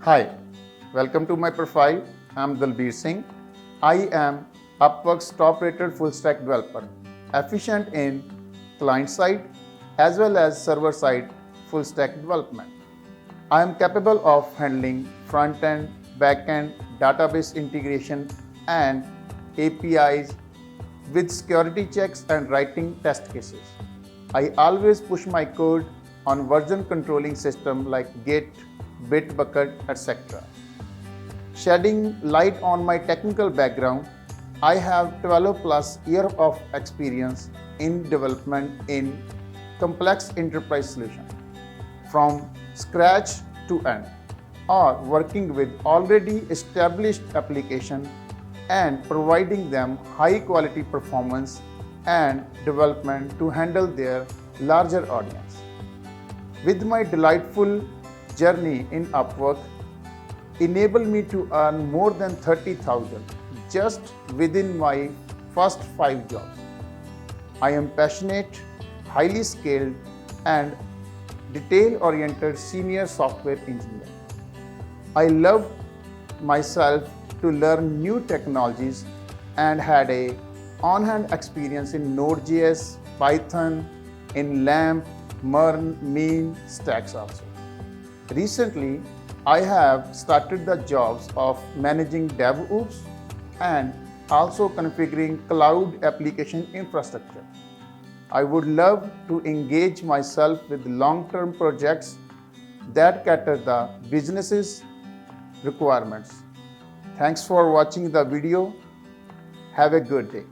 Hi, welcome to my profile. I'm Dalbir Singh. I am Upwork's top-rated full-stack developer, efficient in client-side as well as server-side full-stack development. I am capable of handling front-end, back-end, database integration and APIs with security checks and writing test cases. I always push my code on version controlling system like Git, Bitbucket, etc. Shedding light on my technical background, I have 12 plus years of experience in development in complex enterprise solutions, from scratch to end, or working with already established applications and providing them high quality performance and development to handle their larger audience. With my delightful journey in Upwork enabled me to earn more than 30,000 just within my first 5 jobs. I am passionate, highly skilled and detail-oriented senior software engineer. I love myself to learn new technologies and had a on-hand experience in Node.js, Python, in LAMP, MERN stacks also. Recently, I have started the jobs of managing Devops and also configuring cloud application infrastructure. I would love to engage myself with long-term projects that cater the business's requirements. Thanks for watching the video. Have a good day.